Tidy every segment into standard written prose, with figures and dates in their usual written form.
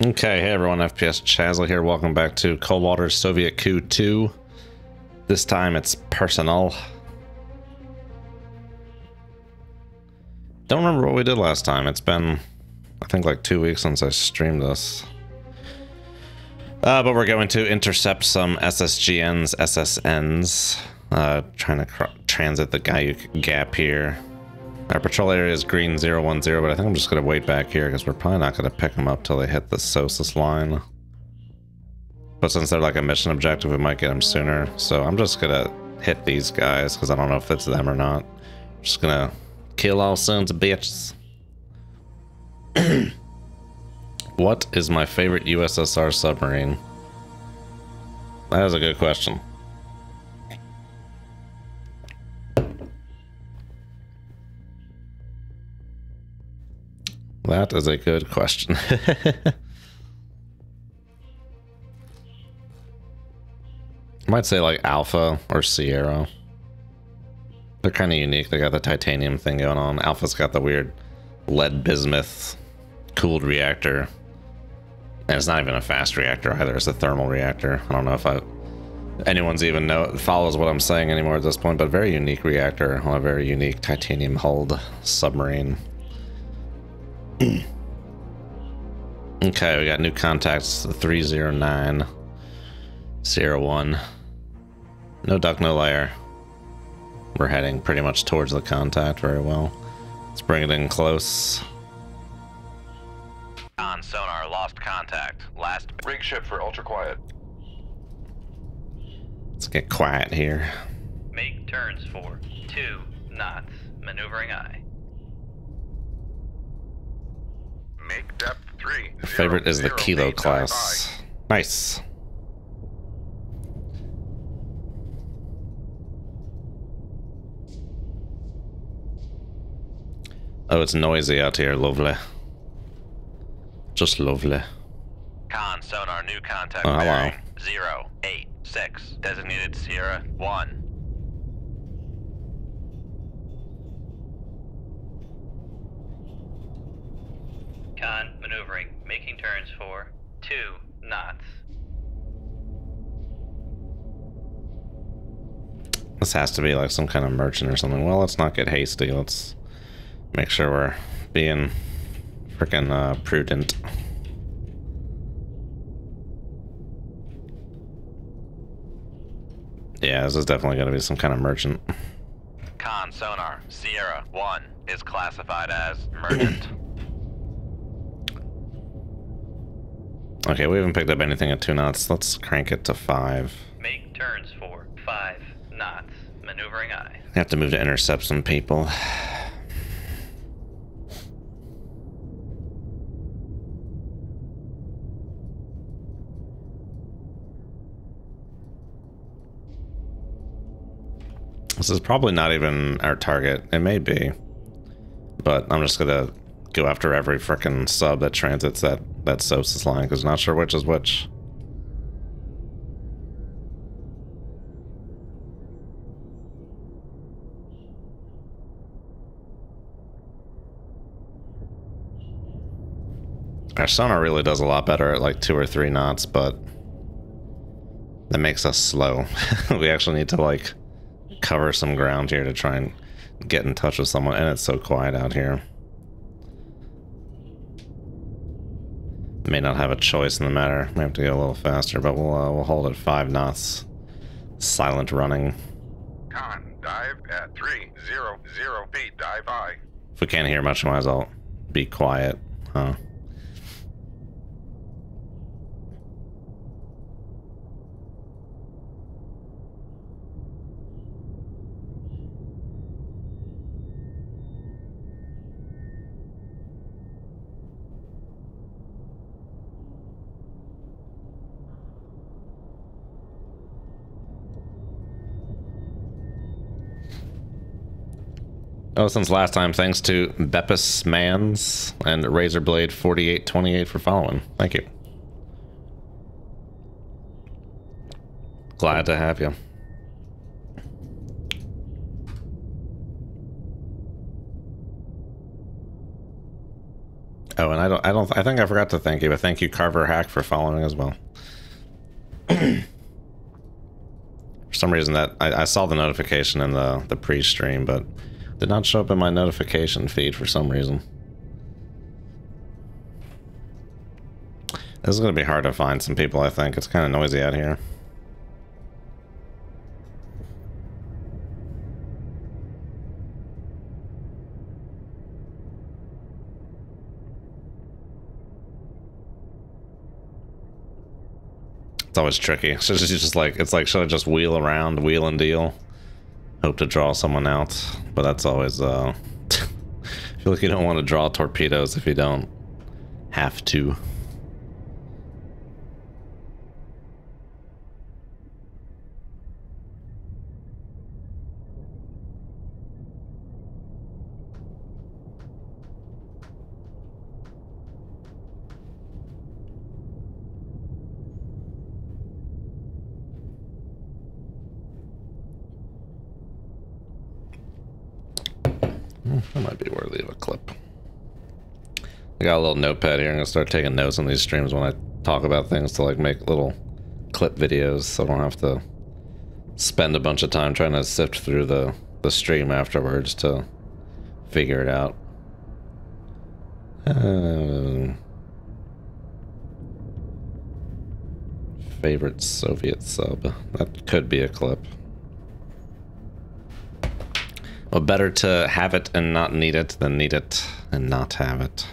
Okay, hey everyone, FPS Chazla here. Welcome back to Coldwater Soviet Coup 2. This time it's personal. Don't remember what we did last time. It's been, I think, like 2 weeks since I streamed this. But we're going to intercept some SSGNs, SSNs. Trying to transit the Guyuk Gap here. Our patrol area is green 010, but I think I'm just going to wait back here because we're probably not going to pick them up till they hit the SOSUS line. But since they're like a mission objective, we might get them sooner. So I'm just going to hit these guys because I don't know if it's them or not. I'm just going to kill all sons of bitches. What is my favorite USSR submarine? That is a good question. That is a good question. I might say like Alpha or Sierra. They're kind of unique. They got the titanium thing going on. Alpha's got the weird lead bismuth cooled reactor. And it's not even a fast reactor either. It's a thermal reactor. I don't know if anyone's even follows what I'm saying anymore at this point, but very unique reactor on a very unique titanium hulled submarine. Okay, we got new contacts 30901. No duck, no layer. We're heading pretty much towards the contact very well. Let's bring it in close. On sonar, lost contact. Last rig ship for ultra quiet. Let's get quiet here. Make turns for 2 knots. Maneuvering eye. Make depth 3. My favorite is the Kilo class. Nice. Oh, it's noisy out here. Lovely. Just lovely. Con sonar, new contact. Oh, hello. Bearing 086. Designated Sierra 1. Con maneuvering. Making turns for 2 knots. This has to be like some kind of merchant or something. Well, let's not get hasty. Let's make sure we're being freaking prudent. Yeah, this is definitely going to be some kind of merchant. Con sonar, Sierra 1 is classified as merchant. Okay, we haven't picked up anything at 2 knots. Let's crank it to 5. Make turns for 5 knots. Maneuvering eye. Have to move to intercept some people. This is probably not even our target. It may be, but I'm just gonna go after every frickin' sub that transits that SOSUS line because I'm not sure which is which. Our sonar really does a lot better at like 2 or 3 knots, but that makes us slow. We actually need to like cover some ground here to try and get in touch with someone, and it's so quiet out here. May not have a choice in the matter. May have to go a little faster, but we'll hold at 5 knots. Silent running. Con, dive at 300 feet, dive high. If we can't hear much, might as well be quiet, huh? Oh, since last time, thanks to Beppis Mans and Razorblade 4828 for following. Thank you. Glad to have you. Oh, and I think I forgot to thank you, but thank you, Carver Hack, for following as well. For some reason that I saw the notification in the pre-stream, but did not show up in my notification feed for some reason. This is going to be hard to find some people, I think. It's kind of noisy out here. It's always tricky. So it's just like, it's like, should I just wheel around, wheel and deal? Hope to draw someone out. But that's always, I feel like you don't want to draw torpedoes if you don't have to. That might be worthy of a clip. I got a little notepad here. I'm gonna start taking notes on these streams when I talk about things to like make little clip videos, so I don't have to spend a bunch of time trying to sift through the stream afterwards to figure it out. Favorite Soviet sub. That could be a clip. Well, better to have it and not need it than need it and not have it.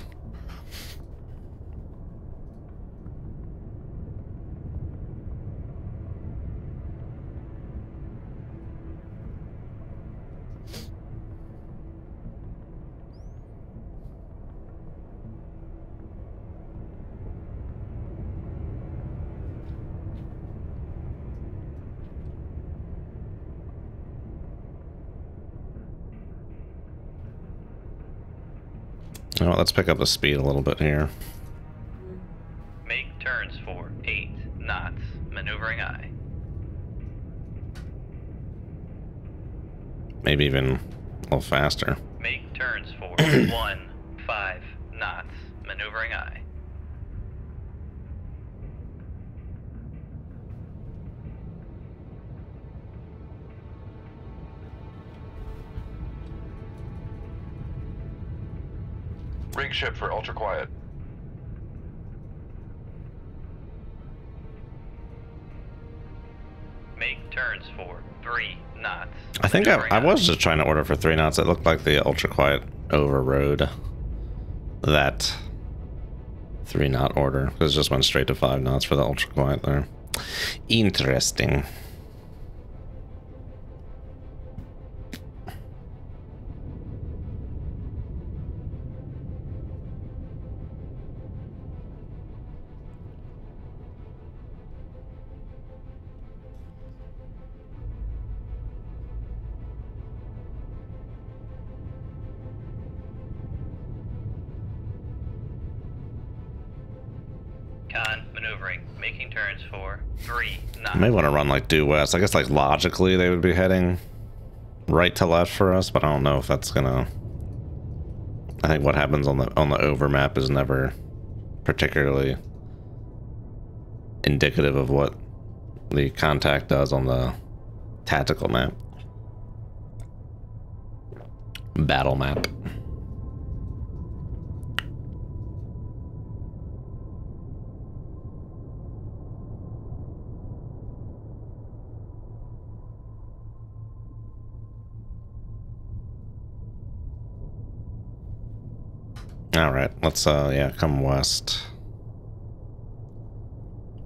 You know what, let's pick up the speed a little bit here. Make turns for 8 knots. Maneuvering aye. Maybe even a little faster. Make turns for 1-5 knots. Maneuvering aye. Rig ship for ultra quiet. Make turns for 3 knots. I think I was just trying to order for 3 knots. It looked like the ultra quiet overrode that 3 knot order. It just went straight to 5 knots for the ultra quiet there. Interesting. Maneuvering, making turns for 3 knots. I may want to run like due west. I guess like logically they would be heading right to left for us, but I don't know if that's gonna. I think what happens on the over map is never particularly indicative of what the contact does on the tactical map. Battle map. All right, let's yeah, come west.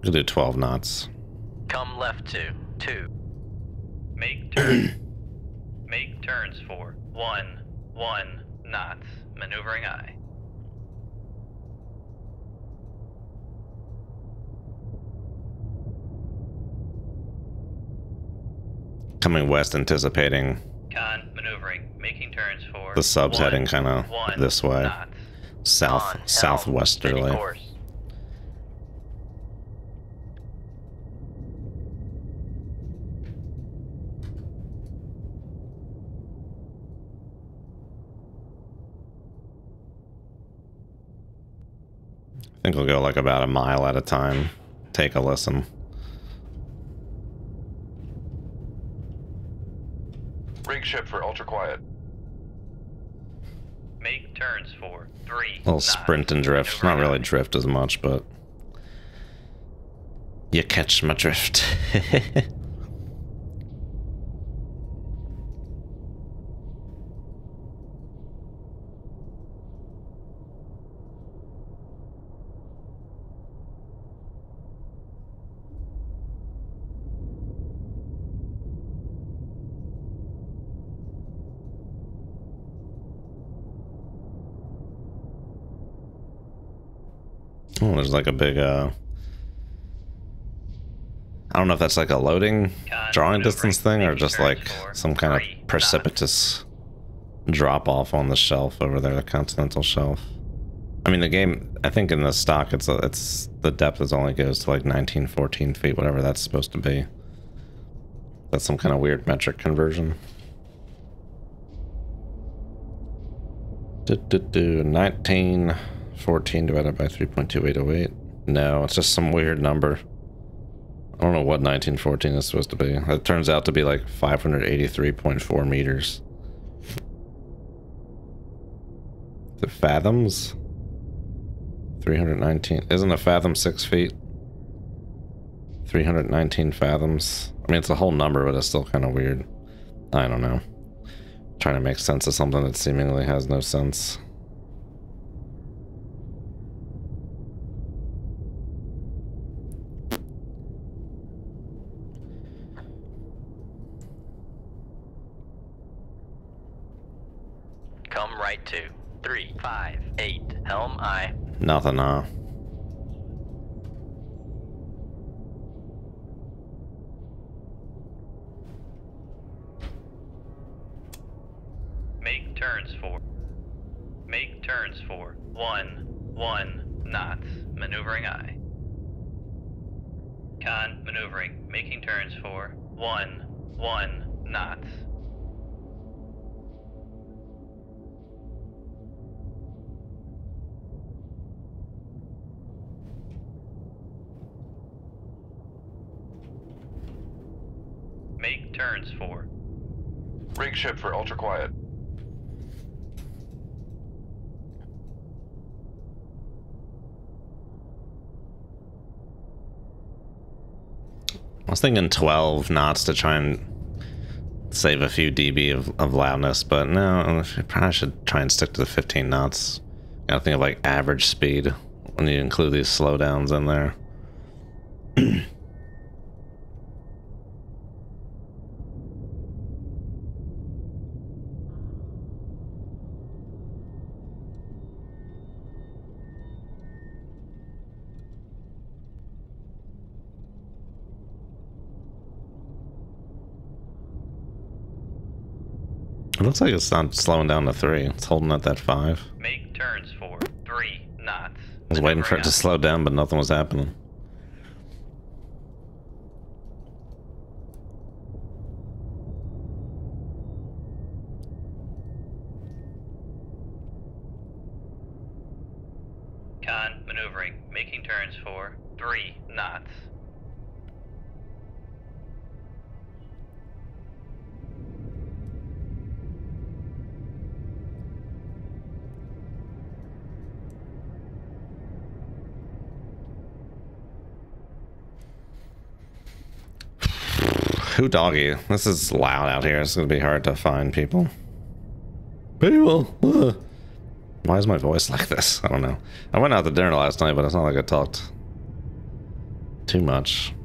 We'll do 12 knots. Come left to 2. Make turns. Make turns for 1 knots. Maneuvering aye. Coming west, anticipating Maneuvering, making turns for the subs heading kind of this way, knots. southwesterly. Course. I think we'll go like about a mile at a time. Take a listen. Rig ship for ultra quiet. Make turns for 3 A little sprint and drift. Not really drift as much, but you catch my drift. Oh, there's like a big, I don't know if that's like a loading drawing distance thing or just like some kind of precipitous drop off on the shelf over there, the continental shelf. I mean, the game, I think in the stock, it's the depth is only goes to like 19, 14 feet, whatever that's supposed to be. That's some kind of weird metric conversion. 1914 divided by 3.2808. No, it's just some weird number. I don't know what 1914 is supposed to be. It turns out to be like 583.4 meters. Is it fathoms? 319. Isn't a fathom 6 feet? 319 fathoms. I mean, it's a whole number, but it's still kind of weird. I don't know. Trying to make sense of something that seemingly has no sense. Come right to 358 Helm I. Nothing, huh? Make turns for 1 knots. Maneuvering I. Con maneuvering. Making turns for 1 knots. Make turns for. Rig ship for ultra quiet. I was thinking 12 knots to try and save a few dB of loudness, but no, I probably should try and stick to the 15 knots. Gotta think of like average speed when you include these slowdowns in there. It looks like it's not slowing down to 3. It's holding at that 5. Make turns for 3 knots. I was waiting for it to slow down, but nothing was happening. Con maneuvering. Making turns for 3 knots. Who doggy? This is loud out here. It's gonna be hard to find people. People! Why is my voice like this? I don't know. I went out to dinner last night, but it's not like I talked too much.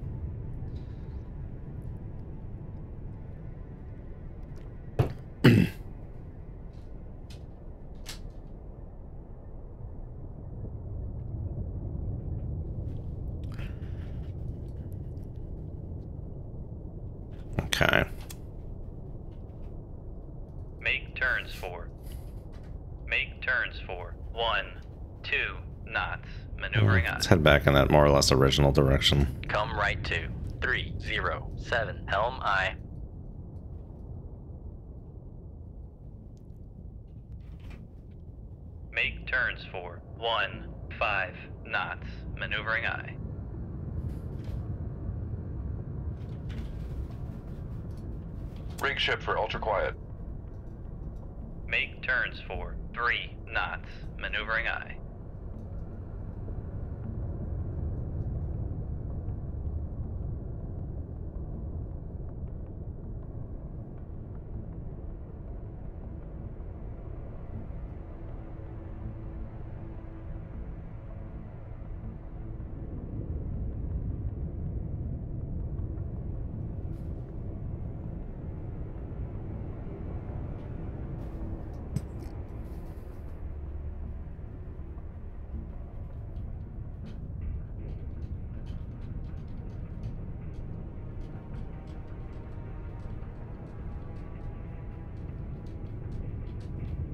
Okay. Make turns for 1, 2 knots. Maneuvering Let's on. head back in that more or less original direction. Come right to 307 Helm I. Make turns for 1 5 knots. Maneuvering aye. Rig ship for ultra quiet. Make turns for 3 knots. Maneuvering aye.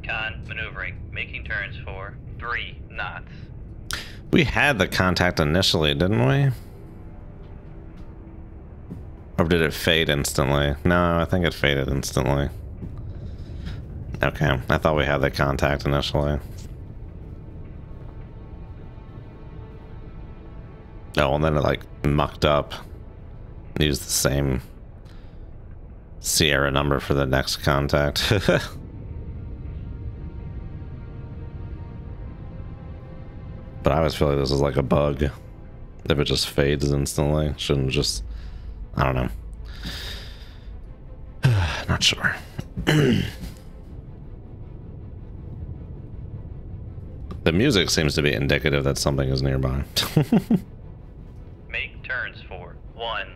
Con maneuvering, making turns for 3 knots. We had the contact initially, didn't we? Or did it fade instantly? No, I think it faded instantly. Okay, I thought we had the contact initially. Oh, and then it like mucked up. Used the same Sierra number for the next contact. But I always feel like this is like a bug. If it just fades instantly, shouldn't just... I don't know. Not sure. The music seems to be indicative that something is nearby. Make turns for 5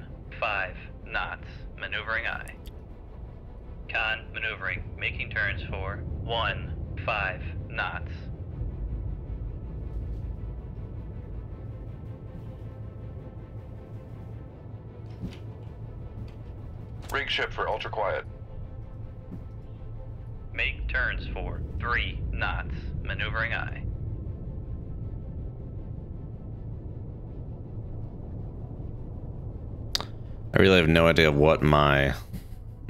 knots. Maneuvering aye. Con maneuvering, making turns for 5 knots. Rig ship for ultra quiet. Make turns for 3 knots. Maneuvering aye. I really have no idea what my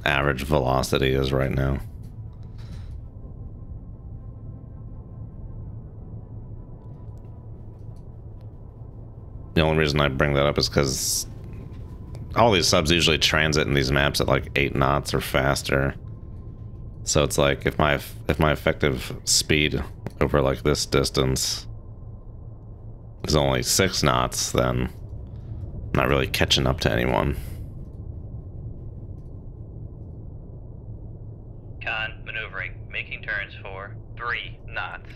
average velocity is right now. The only reason I bring that up is because all these subs usually transit in these maps at like 8 knots or faster. So it's like if my effective speed over like this distance is only 6 knots, then I'm not really catching up to anyone. Con maneuvering, making turns for 3 knots.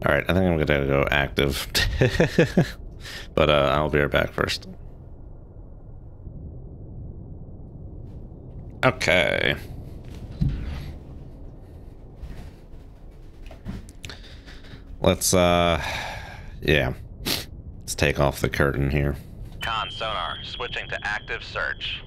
All right, I think I'm gonna go active, but I'll be right back first. Okay. Let's yeah, let's take off the curtain here. Con sonar, switching to active search.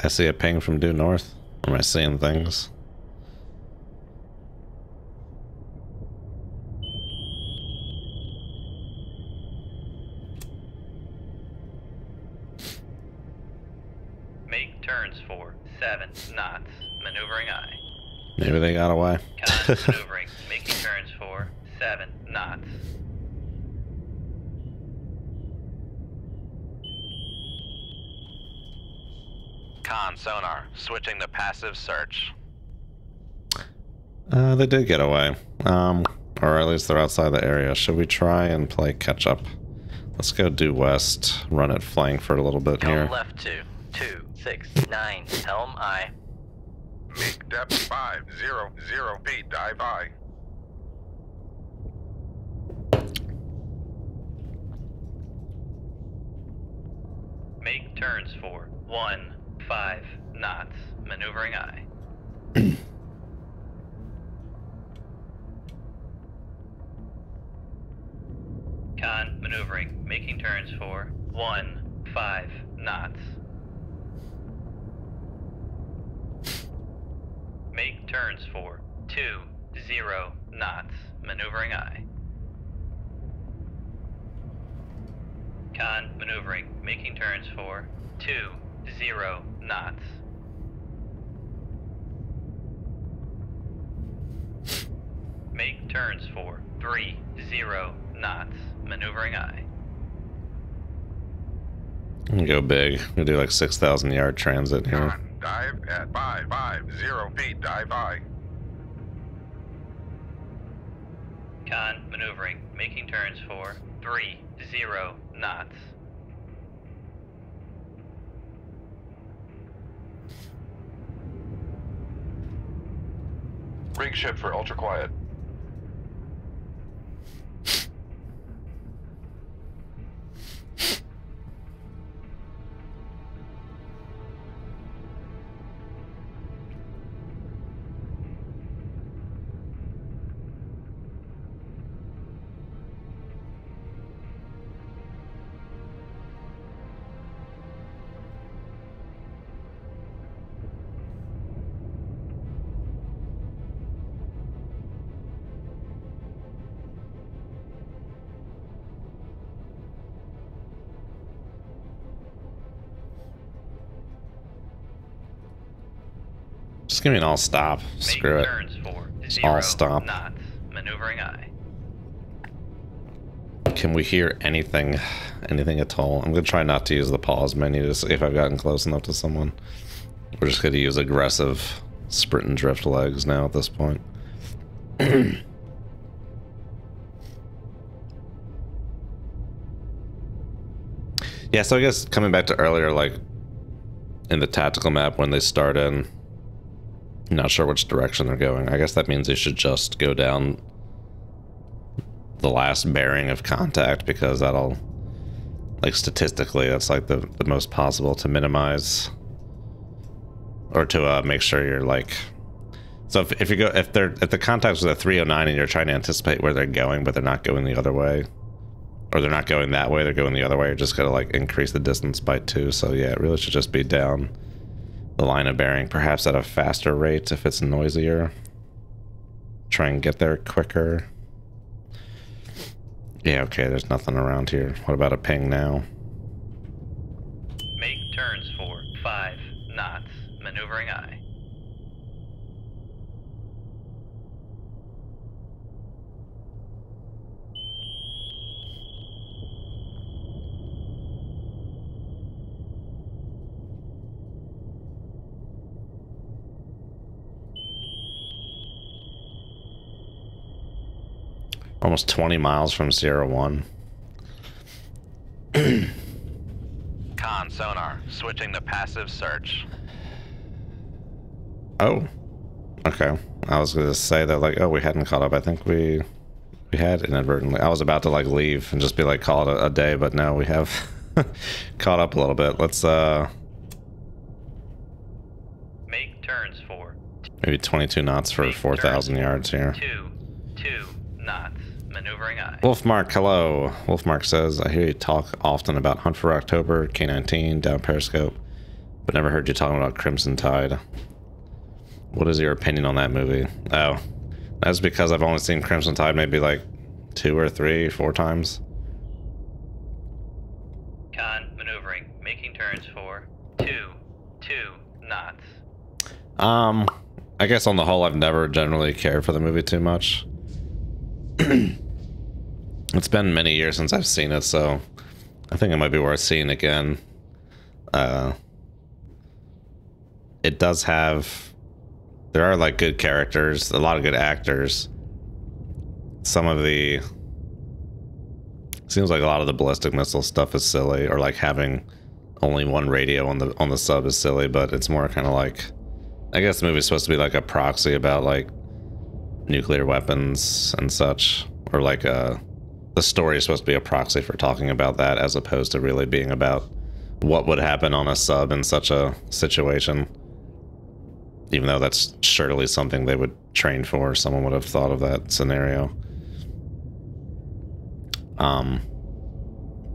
I see a ping from due north. Am I seeing things? Make turns for 7 knots. Maneuvering aye. Maybe they got away. Con maneuvering, making turns for 7 knots. Con sonar, switching to passive search. They did get away. Or at least they're outside the area. Should we try and play catch up? Let's go due west, run it flank for a little bit here. Helm left 2, 6, 9, helm aye. Peak depth 500 feet. Dive high. Make turns for 15 knots. Maneuvering aye. Con maneuvering. Making turns for 15 knots. Make turns for 20 knots. Maneuvering aye. Con maneuvering. Making turns for 20 knots. Make turns for 30 knots. Maneuvering aye. I'm gonna go big. I'm gonna do like 6,000 yard transit here. Con, dive at 550 feet. Dive high. Con maneuvering. Making turns for 30 knots. Rig ship for ultra quiet. Just give me an all stop. Screw it. Turns for All stop. knots. Maneuvering aye. Can we hear anything? Anything at all? I'm gonna try not to use the pause menu to see if I've gotten close enough to someone. We're just gonna use aggressive sprint and drift legs now at this point. Yeah, so I guess coming back to earlier, like in the tactical map when they start in, I'm not sure which direction they're going. I guess that means they should just go down the last bearing of contact, because that'll, like statistically, that's like the most possible to minimize, or to make sure you're like, so if you go, if the contacts with a 309 and you're trying to anticipate where they're going, but they're not going the other way, or they're not going that way, they're going the other way, you're just gonna like increase the distance by 2. So yeah, it really should just be down the line of bearing, perhaps at a faster rate if it's noisier. Try and get there quicker. Yeah, okay, there's nothing around here. What about a ping now? Make turns for 5 knots. Maneuvering aye. Almost 20 miles from Sierra 1. Con sonar, switching to passive search. Oh, okay. I was gonna say that, like, oh, we hadn't caught up. I think we had inadvertently. I was about to like leave and just be like, call it a day, but no, we have caught up a little bit. Let's Make turns for maybe 22 knots for 4,000 yards here. 2 knots. Maneuvering aye. Wolfmark, hello. Wolfmark says, I hear you talk often about Hunt for October, K-19, down Periscope, but never heard you talking about Crimson Tide. What is your opinion on that movie? Oh, that's because I've only seen Crimson Tide maybe like 2 or 3, 4 times. Con maneuvering. Making turns for 2 knots. I guess on the whole, I've never generally cared for the movie too much. It's been many years since I've seen it, so I think it might be worth seeing again. It does have, there are like good characters, a lot of good actors. Some of the, seems like a lot of the ballistic missile stuff is silly, or like having only one radio on the sub is silly, but it's more kind of like I guess the movie's supposed to be like a proxy about like nuclear weapons and such, or like the story is supposed to be a proxy for talking about that, as opposed to really being about what would happen on a sub in such a situation. Even though that's surely something they would train for, someone would have thought of that scenario.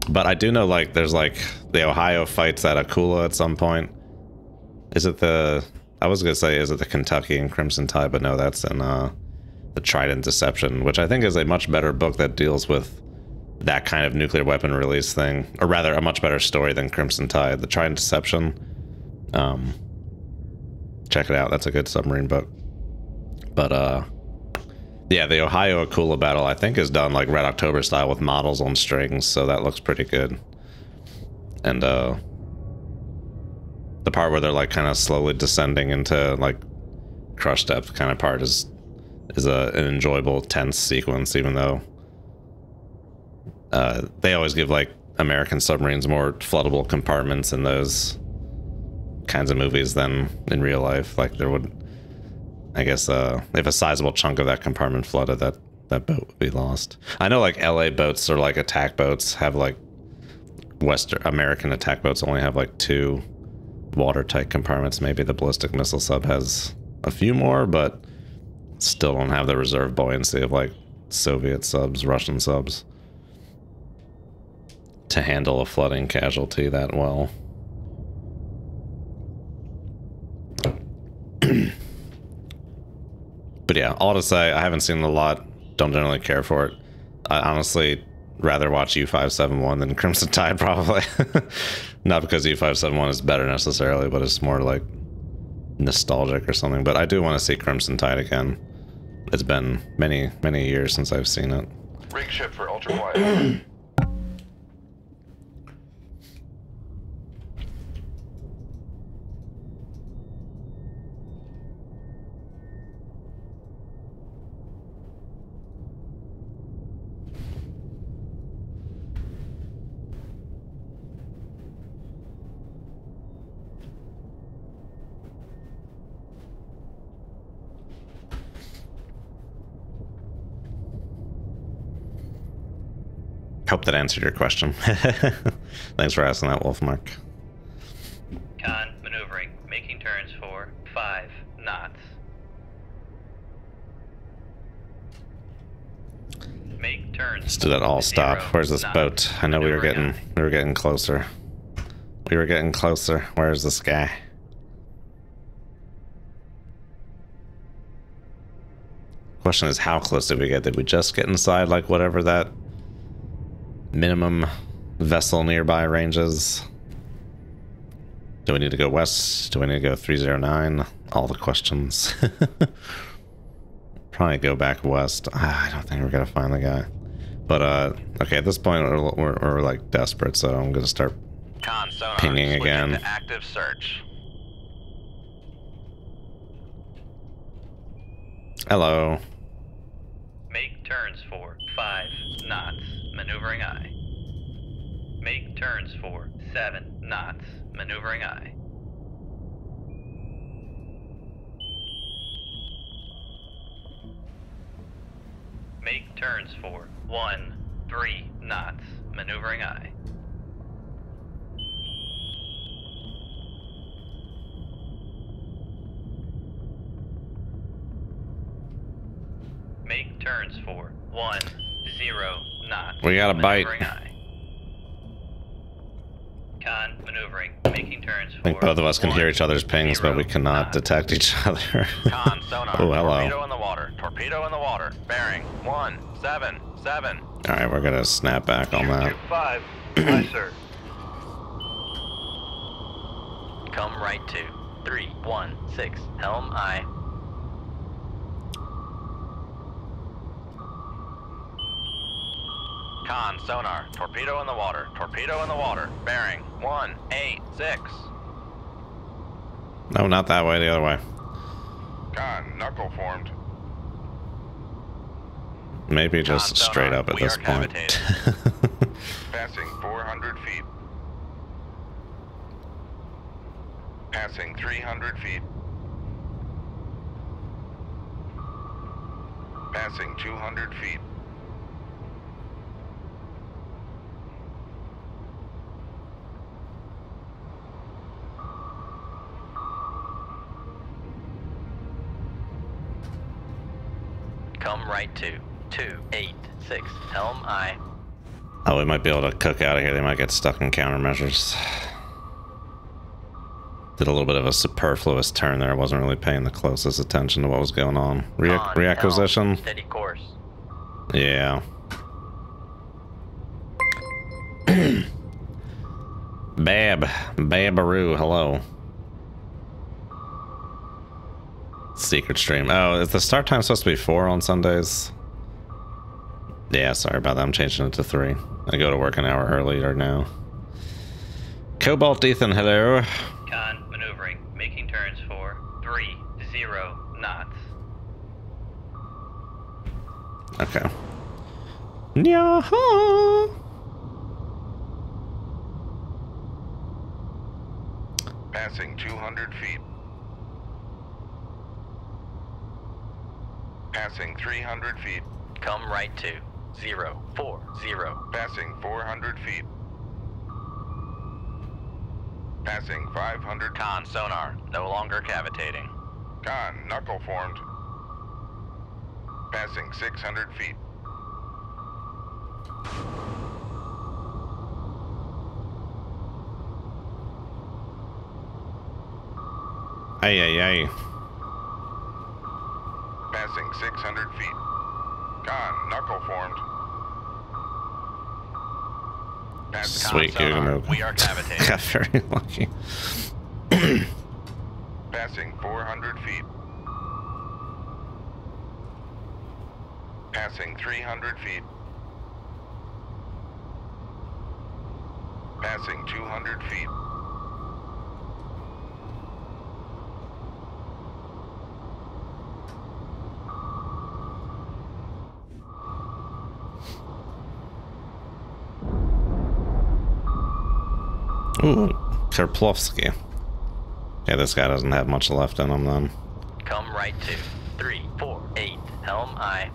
But I do know, like, there's like the Ohio fights at Akula at some point. Is it the, I was gonna say, is it the Kentucky and Crimson Tide, but no, that's in the Trident Deception, which I think is a much better book that deals with that kind of nuclear weapon release thing, or rather a much better story than Crimson Tide. The Trident Deception, check it out, that's a good submarine book. But yeah, the Ohio Akula battle I think is done like Red October style with models on strings, so that looks pretty good. And the part where they're like kind of slowly descending into like crush depth kind of part is an enjoyable tense sequence, even though they always give like American submarines more floodable compartments in those kinds of movies than in real life. Like there would, I guess, if a sizable chunk of that compartment flooded, that boat would be lost. I know like LA boats or like attack boats have like Western American attack boats only have like 2 watertight compartments. Maybe the ballistic missile sub has a few more, but still don't have the reserve buoyancy of like Soviet subs, Russian subs to handle a flooding casualty that well. But yeah, all to say, I haven't seen it a lot, don't generally care for it. I honestly rather watch U571 than Crimson Tide, probably. Not because U571 is better necessarily, but it's more like nostalgic or something. But I do want to see Crimson Tide again. It's been many, many years since I've seen it. Rig ship for ultra quiet. Hope that answered your question. Thanks for asking that, Wolfmark. Con, maneuvering, making turns for 5 knots. Make turns. Let's do that all stop. 0 Where's this knots. boat? I know we were getting closer. We were getting closer. Where's this guy? Question is, how close did we get? Did we just get inside like whatever that minimum vessel nearby ranges? Do we need to go west? Do we need to go 309? All the questions. Probably go back west. I don't think we're gonna find the guy. But okay, at this point we're like desperate, so I'm gonna start Con sonar pinging switching again. to active search. Hello. Make turns for 5 knots. Maneuvering aye. Make turns for 7 knots. Maneuvering aye. Make turns for 3 knots. Maneuvering aye. Make turns for 0 knots. We got a bite. Maneuvering aye. Con, maneuvering, making turns for I think both of us can hear each other's pings, but we cannot detect each other. Con sonar. Oh, hello. Torpedo in the water. Torpedo in the water. Bearing 177. Alright, we're gonna snap back on that. 5. Aye, sir. Come right to 316. Helm aye. Con sonar. Torpedo in the water. Torpedo in the water. Bearing 186. No, not that way, the other way. Con, knuckle formed. Maybe just Con straight sonar, up at we this are point. cavitated. Passing 400 feet. Passing 300 feet. Passing 200 feet. Come right to 286. Helm I. Oh, we might be able to cook out of here. They might get stuck in countermeasures. Did a little bit of a superfluous turn there. I wasn't really paying the closest attention to what was going on. Reacquisition. Steady course. Yeah. Babaroo, hello. Secret stream. Oh, is the start time supposed to be 4 on Sundays? Yeah, sorry about that. I'm changing it to 3. I go to work an hour earlier now. Cobalt Ethan, hello. Con maneuvering, making turns for 30 knots. Okay. Yaha! Passing 200 feet. Passing 300 feet. Come right to 040. Passing 400 feet. Passing 500. Con sonar, no longer cavitating. Con, knuckle formed. Passing 600 feet. Ay. Passing 600 feet. Con, knuckle formed. Passing Sweet, Con sonar, Google. we are cavitating. Got very lucky. Passing 400 feet. Passing 300 feet. Passing 200 feet. Ooh, Kerplowski. Yeah, this guy doesn't have much left in him then. Come right to 348. Helm I.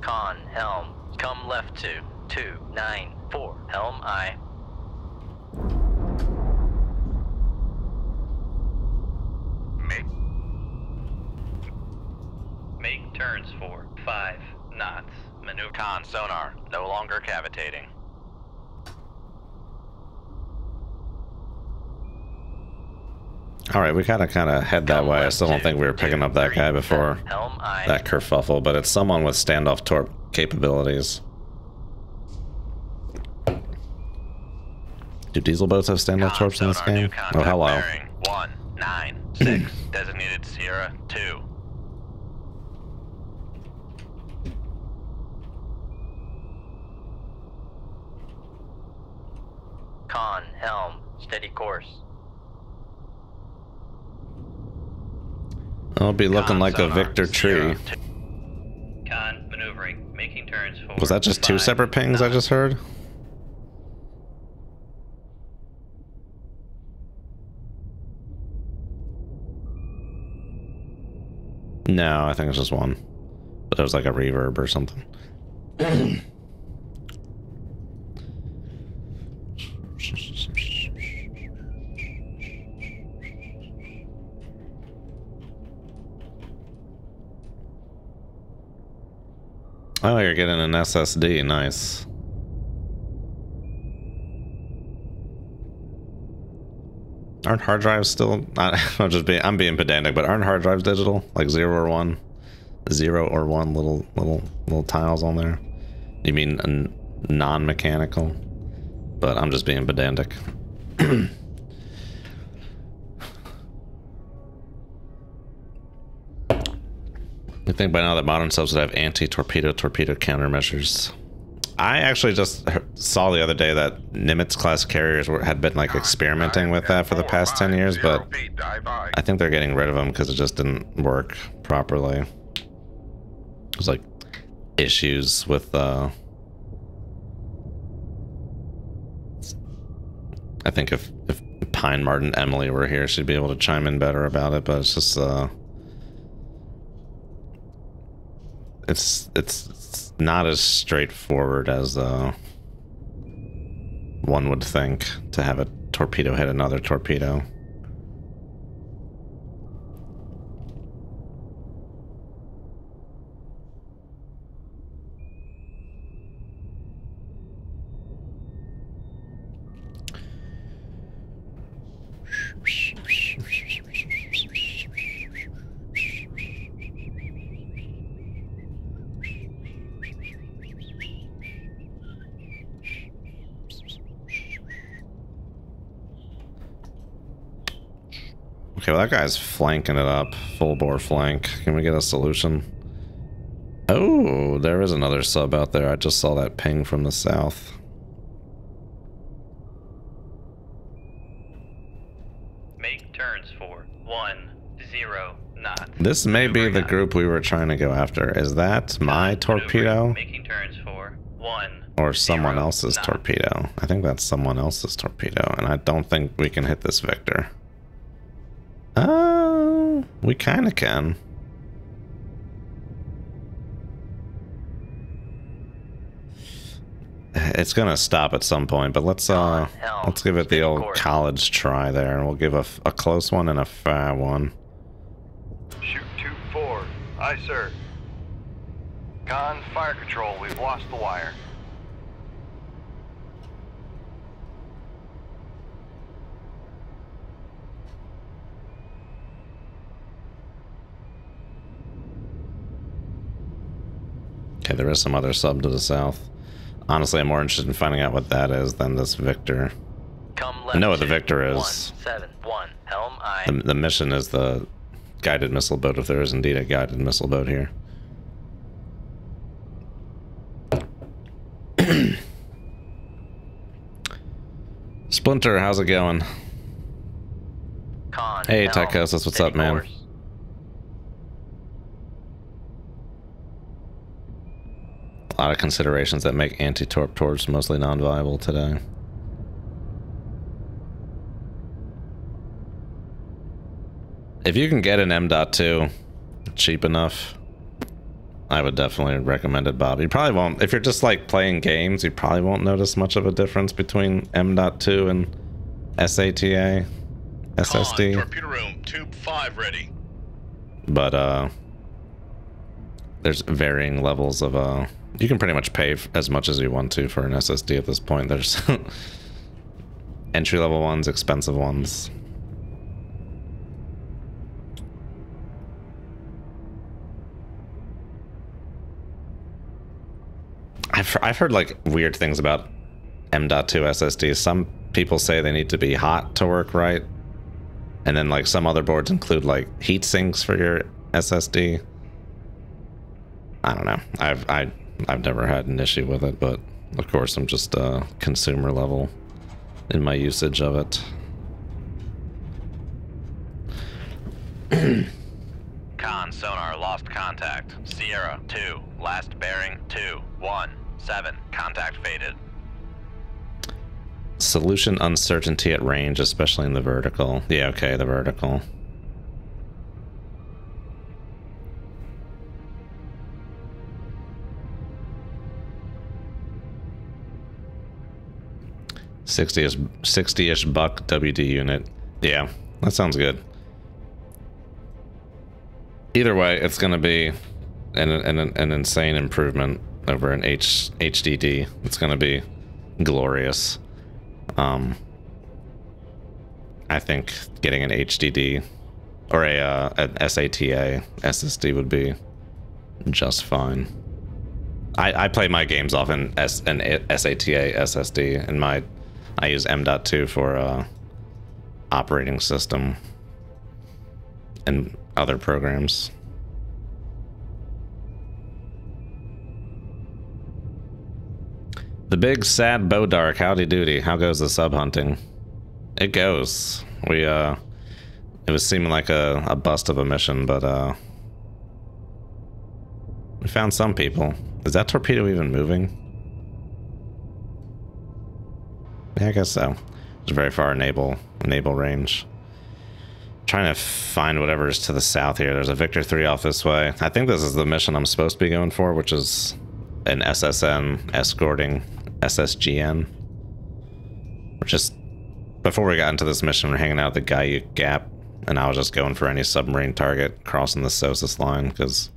Con helm. Come left to 294. Helm I. Make turns for 5 knots. Maneuver. Con sonar, no longer cavitating. Alright, we gotta kinda head that way. I still don't think we were picking up that guy before Helm I. that kerfuffle, but it's someone with standoff torp capabilities. Do diesel boats have standoff torps in this Sonar, game? new contact Oh, hello. bearing 196. Designated Sierra 2. Con helm. Steady course. I'll be looking Con like a sonar, Victor Sierra tree. 2. Con maneuvering. Making turns for. Was that just 2 5 separate pings I knots. just heard? No, I think it's just 1. But it was like a reverb or something. Oh, you're getting an SSD. Nice. Aren't hard drives still? I'm being pedantic, but aren't hard drives digital? Like 0 or 1? 0 or 1 little tiles on there. You mean non-mechanical? But I'm just being pedantic. I think by now that modern subs would have anti-torpedo countermeasures. I actually just saw the other day that Nimitz-class carriers had been like experimenting with that for the past 10 years, but I think they're getting rid of them because it just didn't work properly. There's like issues with I think if Heinmart and Emily were here, she'd be able to chime in better about it, but it's just, it's not as straightforward as, one would think to have a torpedo hit another torpedo. Okay, well that guy's flanking it up. Full bore flank. Can we get a solution? Oh, there is another sub out there. I just saw that ping from the south. Make turns for 10 knots. This may be the group we were trying to go after. Is that my torpedo? Making turns for 10 Or someone else's knots. torpedo? I think that's someone else's torpedo, and I don't think we can hit this Victor. We kind of can. It's gonna stop at some point, but let's give it the old college try there, and we'll give a close one and a far one. Shoot 2-4. Aye, sir. Con, fire control. We've lost the wire. Okay, there is some other sub to the south. Honestly, I'm more interested in finding out what that is than this Victor. I know what the Victor is. 171 helm I. The mission is the guided missile boat, if there is indeed a guided missile boat here. Splinter, how's it going? Con, Hey, helm, Tychosis, what's steady up, man? course. A lot of considerations that make anti-torp torps mostly non-viable today. If you can get an M.2 cheap enough, I would definitely recommend it, Bob. You probably won't, if you're just like playing games, you probably won't notice much of a difference between M.2 and SATA, SSD. Torpedo room, tube 5 ready. But there's varying levels of you can pretty much pay as much as you want to for an SSD at this point. There's entry level ones, expensive ones. I've heard like weird things about M.2 SSDs. Some people say they need to be hot to work right, and then like some other boards include like heat sinks for your SSD. I don't know. I've never had an issue with it, but of course I'm just consumer level in my usage of it. Con sonar lost contact. Sierra 2, last bearing 217. Contact faded. Solution uncertainty at range, especially in the vertical. Yeah, okay, the vertical. $60-ish buck WD unit. Yeah, that sounds good. Either way, it's going to be an insane improvement over an HDD. It's going to be glorious. I think getting an HDD or an SATA SSD would be just fine. I play my games off an SATA SSD, and I use M.2 for operating system and other programs. The big sad Bodark, howdy doody. How goes the sub hunting? It goes. We it was seeming like a bust of a mission, but we found some people. Is that torpedo even moving? Yeah, I guess so. It's very far naval range. Trying to find whatever is to the south here. There's a Victor 3 off this way. I think this is the mission I'm supposed to be going for, which is an SSN escorting SSGN. We're just, before we got into this mission, we're hanging out at the Gaiuk Gap, and I was just going for any submarine target crossing the SOSUS line, because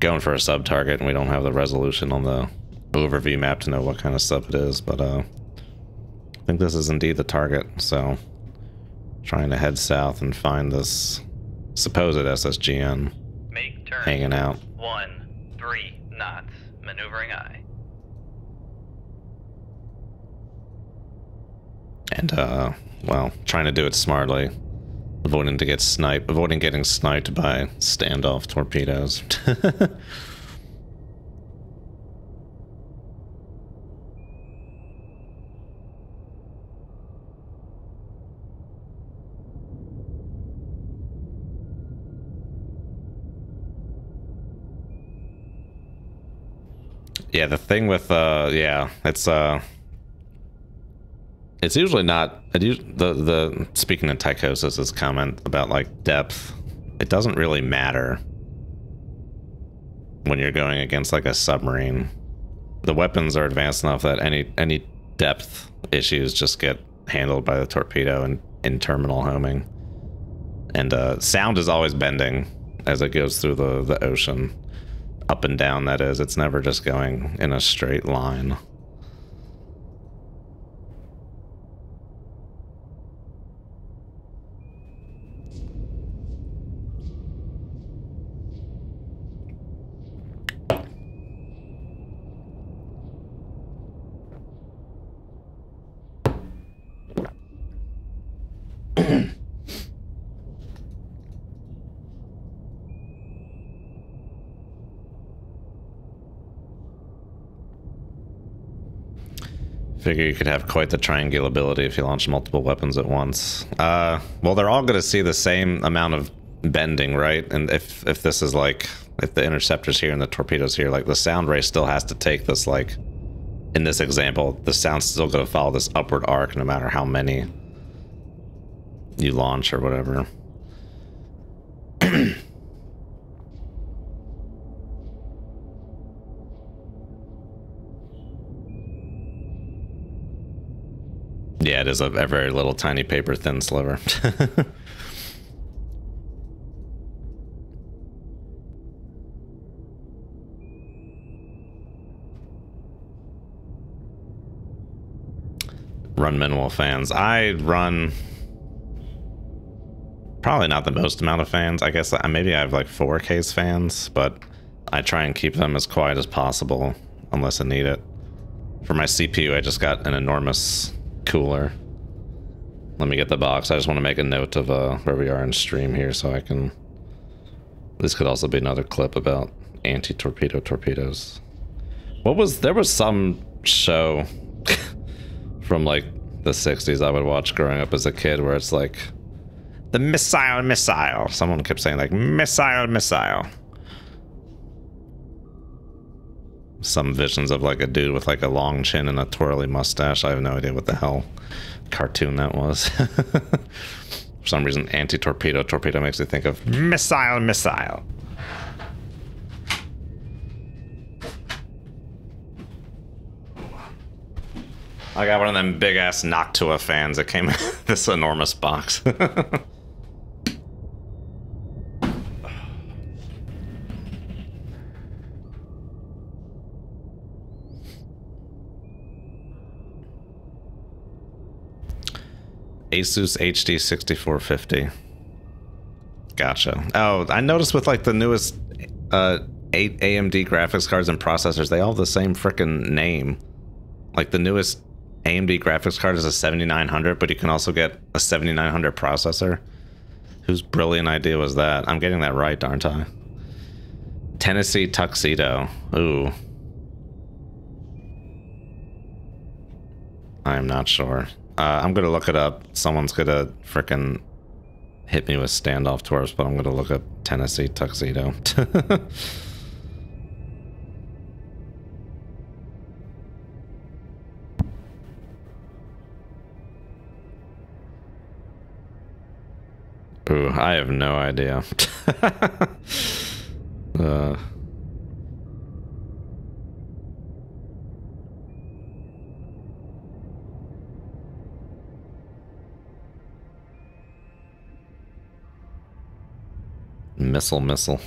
going for a sub target, and we don't have the resolution on the overview map to know what kind of sub it is, but I think this is indeed the target, so trying to head south and find this supposed SSGN Make turn hanging out. 13 knots. Maneuvering aye. And, well, trying to do it smartly. Avoiding getting sniped by standoff torpedoes. Yeah, the thing with, yeah, it's usually not, speaking of Tychosis' comment about, like, depth, it doesn't really matter when you're going against, like, a submarine. The weapons are advanced enough that any depth issues just get handled by the torpedo and in terminal homing. And, sound is always bending as it goes through the ocean. Up and down, that is. It's never just going in a straight line. Figure you could have quite the triangulability if you launch multiple weapons at once. Well, they're all going to see the same amount of bending, right? And if this is like, if the interceptor's here and the torpedo's here, like the sound ray still has to take this, like, in this example, the sound's still going to follow this upward arc no matter how many you launch or whatever. Yeah, it is a very little tiny paper thin sliver. Run minimal fans. I run probably not the most amount of fans. I guess maybe I have like 4 case fans, but I try and keep them as quiet as possible unless I need it. For my CPU, I just got an enormous cooler. Let me get the box. I just want to make a note of where we are in stream here so I can... This could also be another clip about anti-torpedo torpedoes. There was some show from like the 60s I would watch growing up as a kid where it's like the missile. Someone kept saying like missile. Some visions of like a dude with like a long chin and a twirly mustache. I have no idea what the hell cartoon that was. For some reason, anti-torpedo makes me think of missile. I got one of them big ass Noctua fans that came in this enormous box. Asus HD 6450. Gotcha. Oh, I noticed with like the newest 8 AMD graphics cards and processors, they all have the same frickin' name. Like the newest AMD graphics card is a 7900, but you can also get a 7900 processor. Whose brilliant idea was that? I'm getting that right, aren't I? Tennessee Tuxedo. Ooh. I'm not sure. I'm gonna look it up. Someone's gonna frickin' hit me with standoff tours, but I'm gonna look up Tennessee Tuxedo. Ooh, I have no idea. Missile.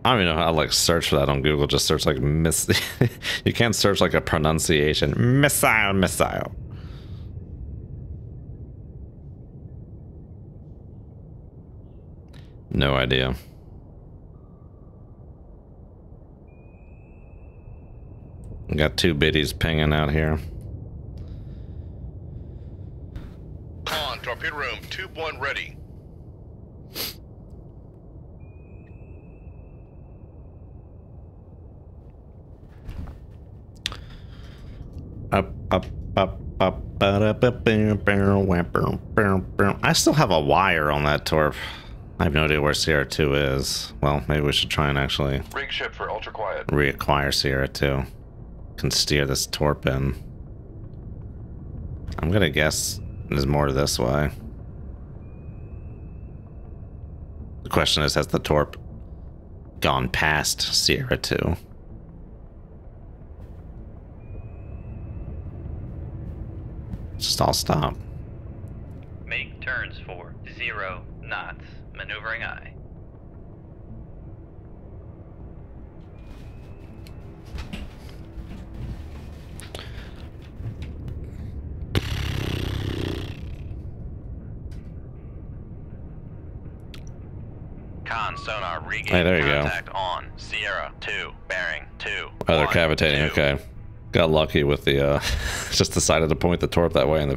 I don't even know how to like search for that on Google. Just search like you can't search like a pronunciation. Missile. No idea. We got two biddies pinging out here. On torpedo room, tube 1 ready. Up. I still have a wire on that torp. I have no idea where Sierra 2 is. Well, maybe we should try and actually Rig ship for ultra quiet. reacquire Sierra 2. Can steer this torp in. I'm gonna guess there's more this way. The question is, has the torp gone past Sierra 2? Just all stop. Make turns for 0 knots. Maneuvering aye. Con sonar regain Hey, there you go. contact on Sierra 2 bearing 2. Oh, they're 1, cavitating. 2. Okay. Got lucky with the, just decided to point the torp that way, and the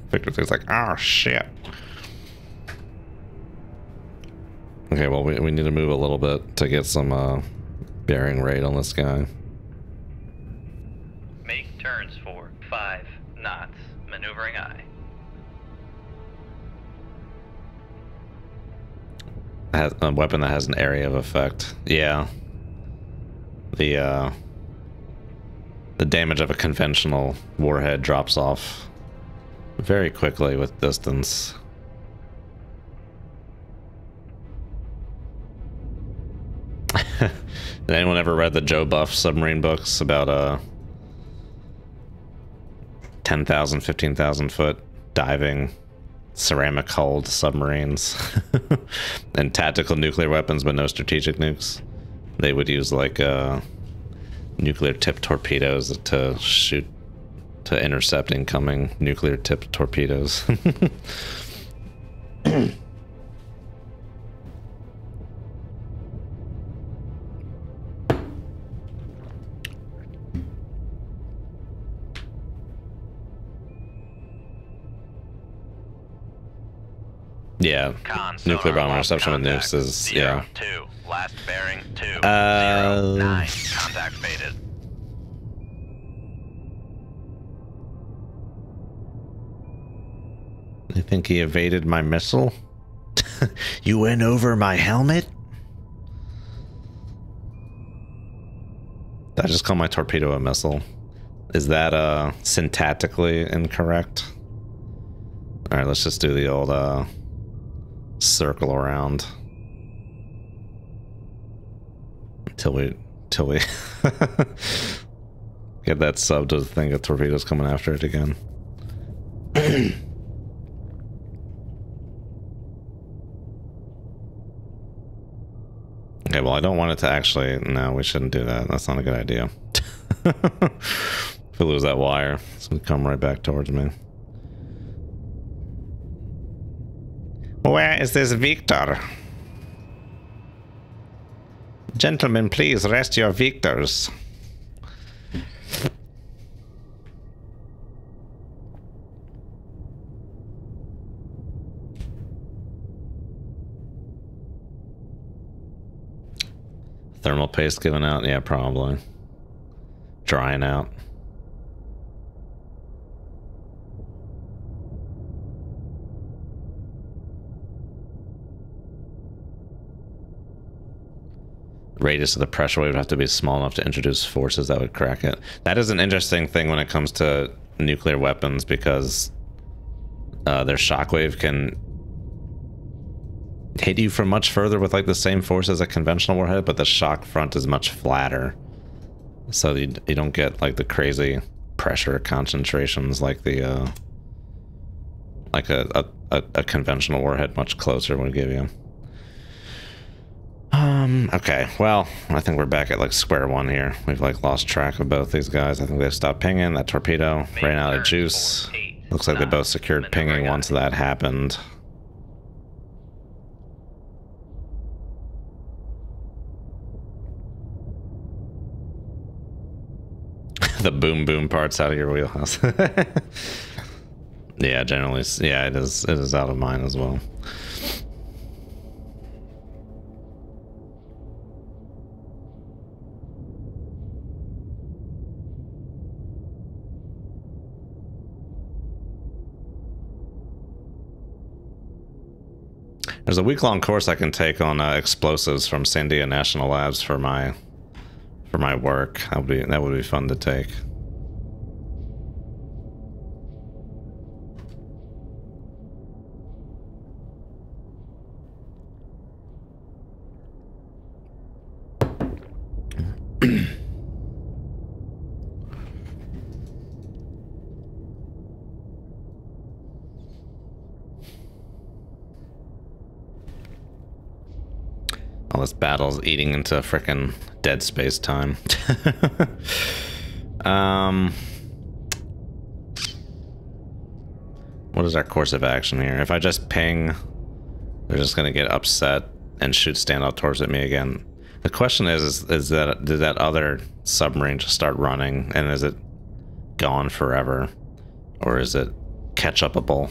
Victor thing's like, oh, shit. Okay, well, we need to move a little bit to get some, bearing rate on this guy. Make turns for 5 knots. Maneuvering aye. Has a weapon that has an area of effect. Yeah. The damage of a conventional warhead drops off very quickly with distance. Did anyone ever read the Joe Buff submarine books about 10,000, 15,000 foot diving ceramic hulled submarines and tactical nuclear weapons but no strategic nukes? They would use like nuclear tipped torpedoes to shoot to intercept incoming nuclear tipped torpedoes. Yeah, Con nuclear sonar bomb lost interception with contact. nukes is, yeah. 2 last bearing 2 0 Uh, 9 contact faded. I think he evaded my missile. You went over my helmet? Did I just call my torpedo a missile? Is that syntactically incorrect? Alright, let's just do the old circle around. Till we get that sub to think of torpedoes coming after it again. Okay, well, I don't want it to actually... No, we shouldn't do that. That's not a good idea. If we lose that wire, it's going to come right back towards me. Where is this Victor? Gentlemen, please rest your Victors. Thermal paste giving out? Yeah, probably. Drying out. Radius of the pressure wave would have to be small enough to introduce forces that would crack it. That is an interesting thing when it comes to nuclear weapons, because their shockwave can hit you from much further with like the same force as a conventional warhead, but the shock front is much flatter, so you don't get like the crazy pressure concentrations like the like a conventional warhead much closer would give you. Okay, well, I think we're back at like square one here. We've like lost track of both these guys. I think they've stopped pinging. That torpedo ran out of juice. Looks like they both secured pinging once that happened. The boom boom parts out of your wheelhouse. Yeah, generally, yeah, it is out of mine as well. There's a week-long course I can take on explosives from Sandia National Labs for my work. That would be fun to take. All this battle's eating into frickin' dead space time. What is our course of action here? If I just ping, they're just gonna get upset and shoot standoff torps at me again. The question is that did that other submarine just start running, and is it gone forever, or is it catch-upable?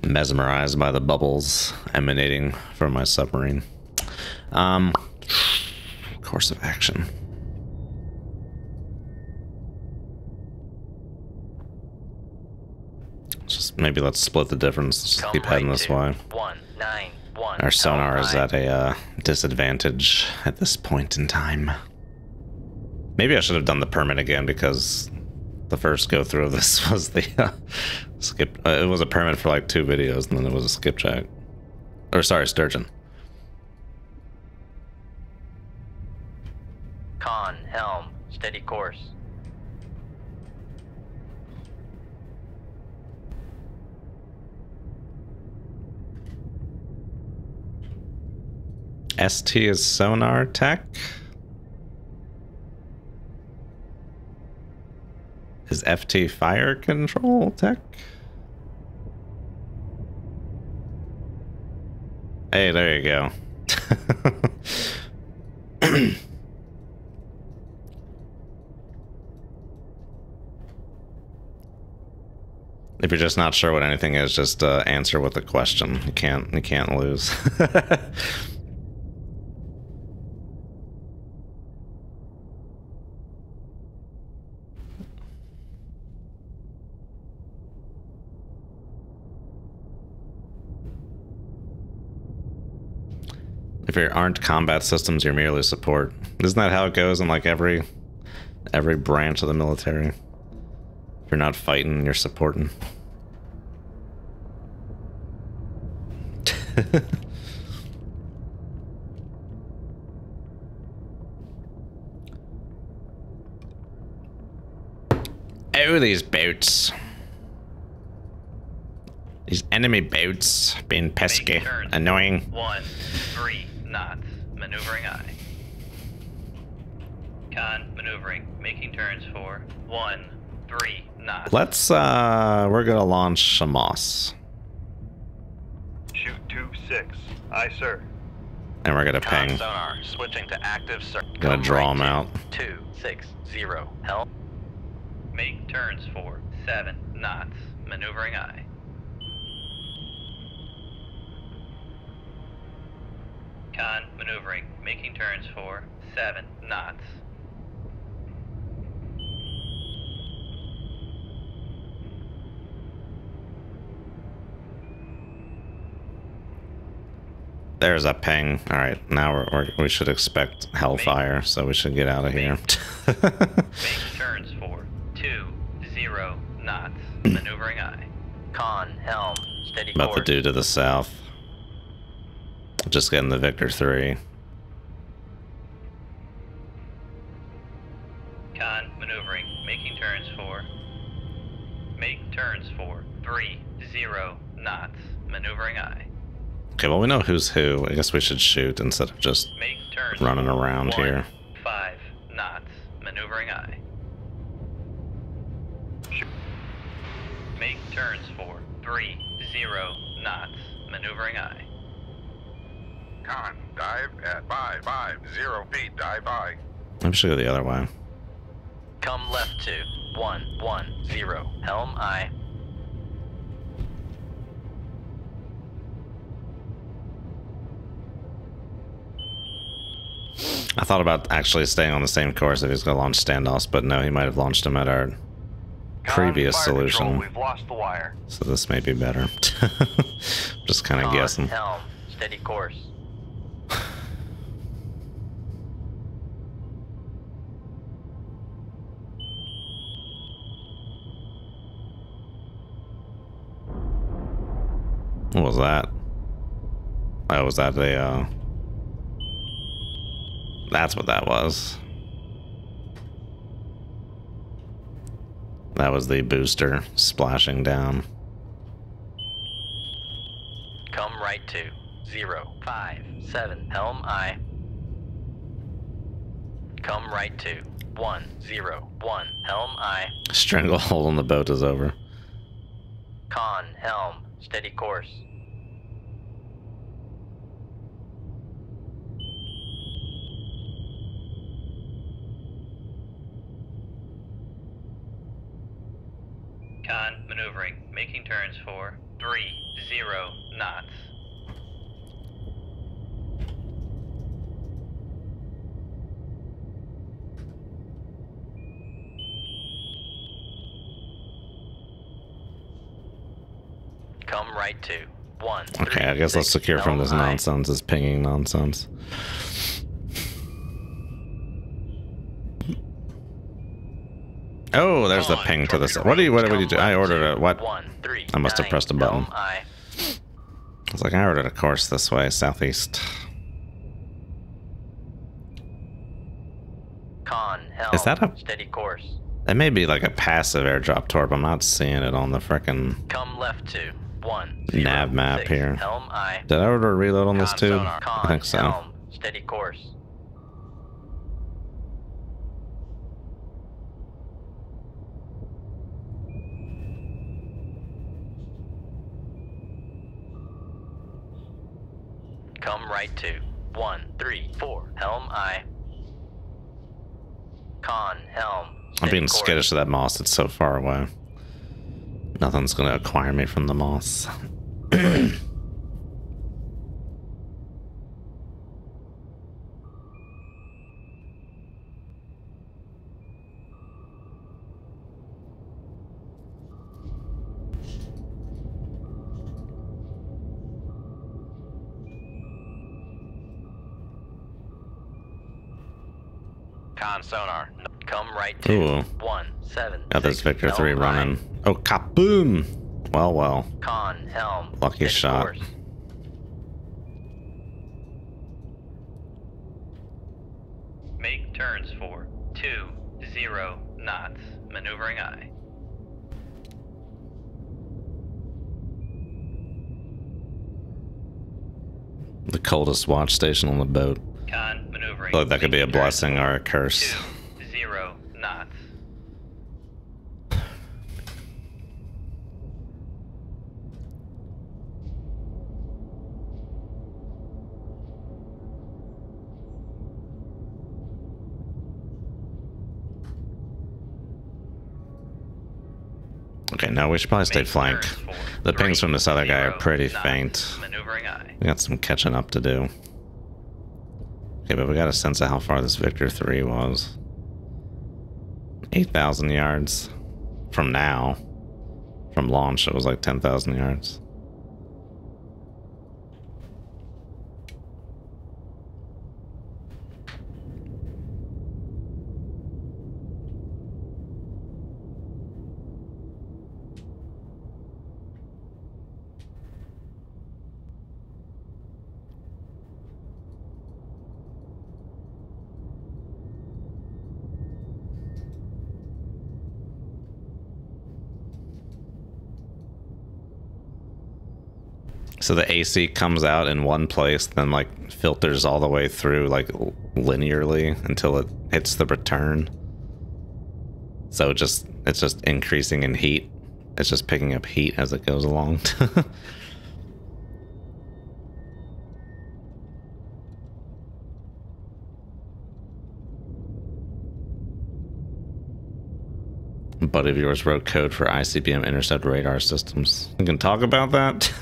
Mesmerized by the bubbles emanating from my submarine. Course of action. Just maybe let's split the difference. Let's just keep heading this way. Our sonar is at a disadvantage at this point in time. Maybe I should have done the permit again, because the first go through of this was the it was a permit for like 2 videos, and then it was a skipjack. Or sorry, sturgeon. Con, helm, steady course. ST is sonar tech. Is FT fire control tech? Hey, there you go. If you're just not sure what anything is, just answer with a question. You can't lose. If there aren't combat systems, you're merely support. Isn't that how it goes in like every branch of the military? If you're not fighting, you're supporting. Oh, these boats. These enemy boats being pesky, annoying. 13 knots. maneuvering aye. Con, maneuvering, making turns for 13 knots. Let's, we're gonna launch a Moss. Shoot tube 6. Aye, sir. And we're gonna Con ping. sonar, switching to active search. Gonna draw him out. 260, helm. Make turns for 7 knots, maneuvering aye. Con, maneuvering, making turns for 7 knots. There's a ping. All right, now we should expect hellfire, so we should get out of here. Make turns for 20 knots, maneuvering aye. Con, helm, steady About course. the dude to the south. Just getting the Victor 3. Con, maneuvering, making turns for. Make turns for 30 knots, maneuvering aye. Okay, well, we know who's who. I guess we should shoot instead of just Make turns running for around here. 5 knots, maneuvering aye. Make turns for 30 knots, maneuvering aye. Con, dive at 550 feet, dive aye. I should go the other way. Come left to 110, helm aye. I thought about actually staying on the same course if he's going to launch standoffs, but no, he might have launched them at our previous Fire control, solution. we've lost the wire. So this may be better. Just kind of Con, guessing. helm, steady course. What was that? Oh, was that a, That's what that was. That was the booster splashing down. Come right to 057, helm aye. Come right to 101, helm aye. Stranglehold on the boat is over. Con, helm, steady course. Con, maneuvering, making turns for 30 knots. Come right to 1. Okay, I guess let's secure from this nonsense, this pinging nonsense. Oh, there's the ping to the side. What did you do? I ordered a what? I must have pressed a button. I was like, I ordered a course this way, southeast. Con, helm, Is that a? steady course. That may be like a passive airdrop torp. I'm not seeing it on the frickin' Come left to 1. nav map here. Helm aye. Did I order a reload on this too? Con, I think so. helm, steady course. Come right to 134, helm aye. Con, helm, I'm being steady skittish of that moss. It's so far away. Nothing's gonna acquire me from the moss. Con sonar. Come right to Ooh. 17. Got this Victor 3 helm running. aye. Oh, kaboom! Well, well. Con, helm, Lucky steady shot. course. Make turns for 20 knots, maneuvering aye. The coldest watch station on the boat. Con maneuvering. Look, that could be a making turns blessing for or a curse. 20 knots. Okay, no, we should probably stay Make flank. turns for The pings from this other guy are 30 pretty knots. faint. Maneuvering eye. We got some catching up to do. Okay, but we got a sense of how far this Victor 3 was. 8,000 yards from now. From launch, it was like 10,000 yards. So the AC comes out in one place, then like filters all the way through like linearly until it hits the return. So it's just increasing in heat. It's just picking up heat as it goes along. A buddy of yours wrote code for ICBM intercept radar systems. We can talk about that.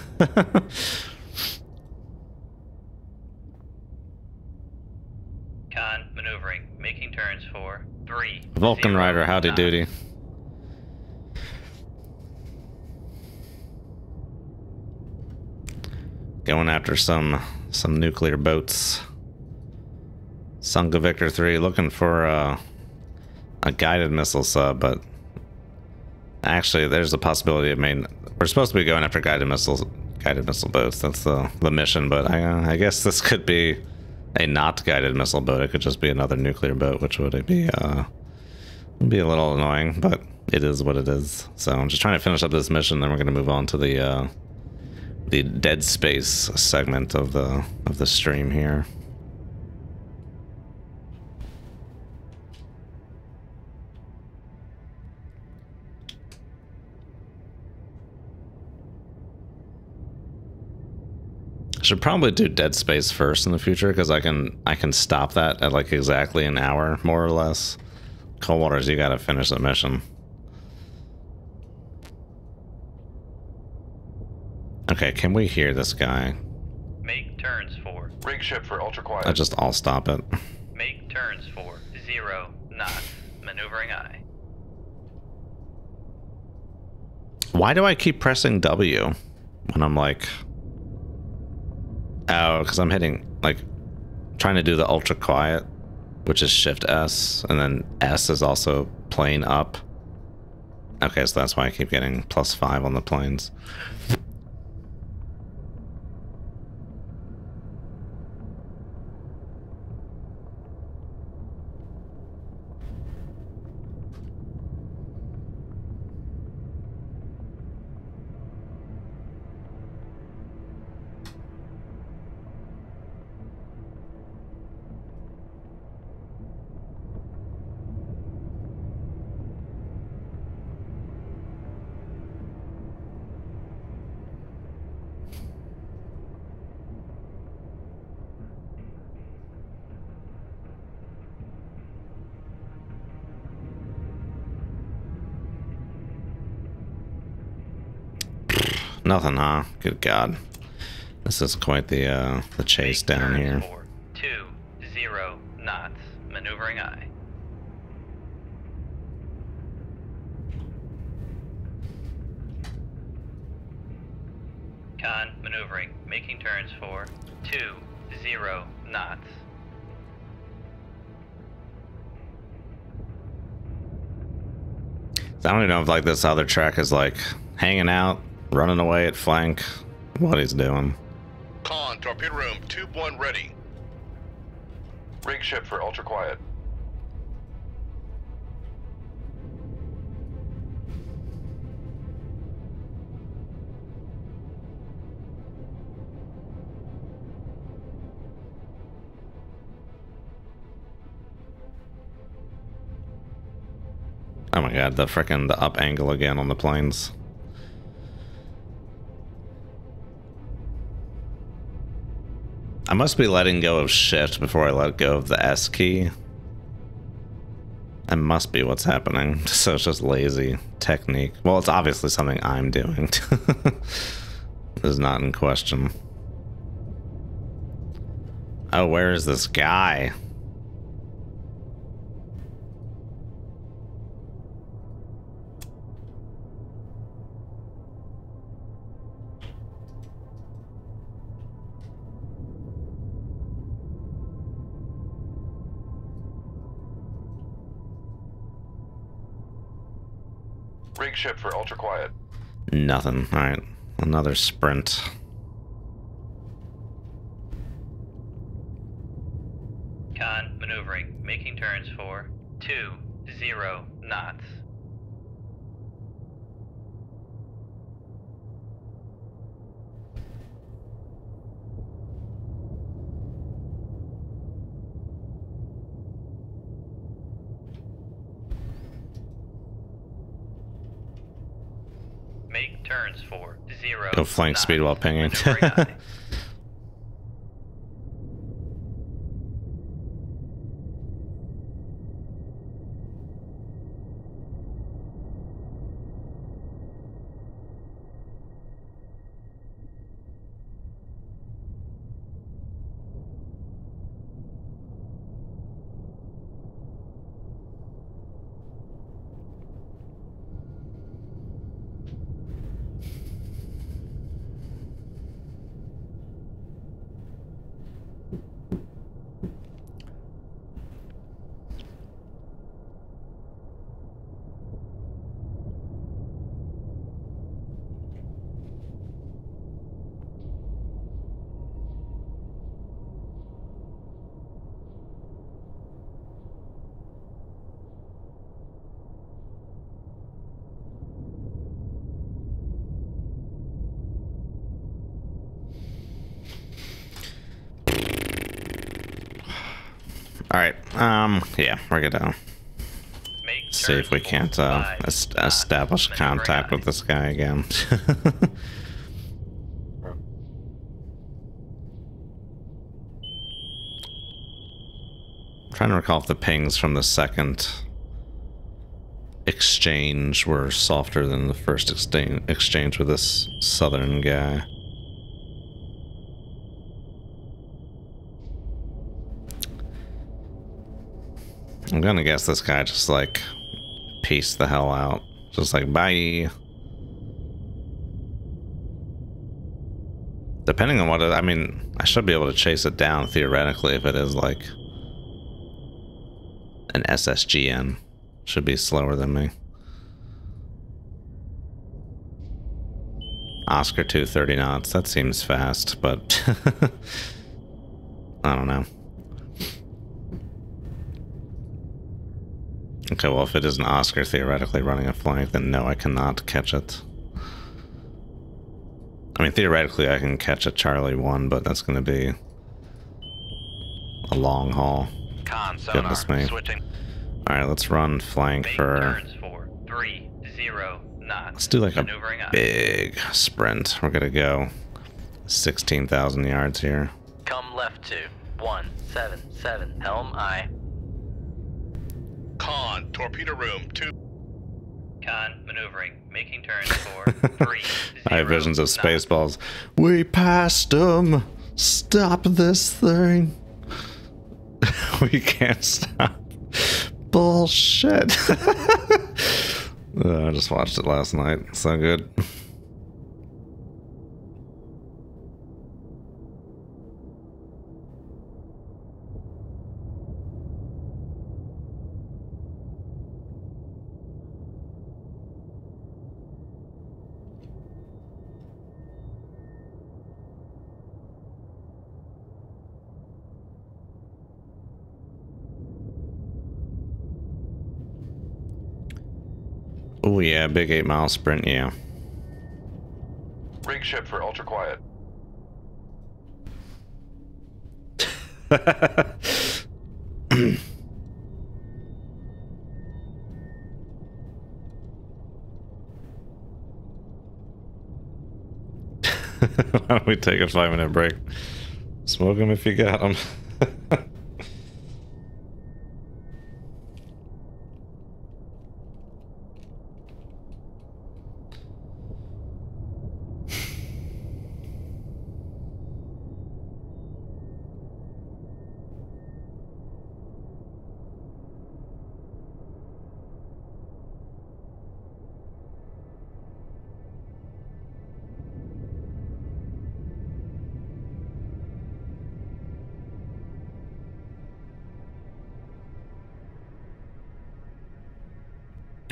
Con maneuvering. Making turns for 3 Vulcan Rider, howdy knots. doody. Going after some nuclear boats. Sunk a Victor 3, looking for a guided missile sub, but actually there's a possibility of we're supposed to be going after guided missile boats. That's the mission, but I guess this could be a not guided missile boat. It could just be another nuclear boat, which would be a little annoying, but it is what it is. So I'm just trying to finish up this mission, then we're going to move on to the dead space segment of the stream here. Should probably do dead space first in the future, because I can stop that at like exactly an hour, more or less. Cold Waters, you gotta finish the mission. Okay, can we hear this guy? Make turns for. Rig ship for ultra quiet. I'll stop it. Make turns for 0 knots. Maneuvering eye. Why do I keep pressing W when I'm like... Oh, because I'm hitting, like, trying to do the ultra quiet, which is Shift S, and then S is also plane up. Okay, so that's why I keep getting +5 on the planes. Nothing, huh? Good God. This is quite the chase Make down turns here. for 20 knots. Maneuvering eye. Con maneuvering. Making turns for 20 knots. So I don't even know if like this other track is like hanging out, running away at flank, what he's doing. Con, torpedo room, tube 1 ready. Rig ship for ultra quiet. Oh my god, the up angle again on the planes. I must be letting go of shift before I let go of the S key. That must be what's happening. So it's just lazy technique. Well, it's obviously something I'm doing. This is not in question. Oh, where is this guy? Rig ship for ultra quiet. Nothing. Alright. Another sprint. Con maneuvering, making turns for 20 knots. Make turns for 0 Go flank knots. speed while pinging. Maneuvering aye. Alright, yeah, we're gonna Make see if we turns can't for 5 knots. establish Maneuvering contact aye. with this guy again. Trying to recall if the pings from the second exchange were softer than the first exchange with this southern guy. I'm gonna guess this guy just like pieced the hell out. Just like, bye. Depending on what it, I mean, I should be able to chase it down theoretically if it is like an SSGN. Should be slower than me. Oscar 2, 30 knots. That seems fast, but I don't know. Okay, well, if it is an Oscar theoretically running a flank, then no, I cannot catch it. I mean, theoretically, I can catch a Charlie 1, but that's going to be a long haul. Con sonar, Goodness me. switching. Alright, let's run flank Make for... turns for 30 knots. Let's do like a Maneuvering aye. big sprint. We're going to go 16,000 yards here. Come left to 177 helm aye. Con, torpedo room, 2. Con maneuvering, making turns for 30 I have visions of knots. Spaceballs. We passed them. Stop this thing. We can't stop. Bullshit. I just watched it last night. So good. Oh yeah, big 8-mile sprint, yeah. Rig ship for ultra quiet. Why don't we take a 5-minute break? Smoke them if you got them.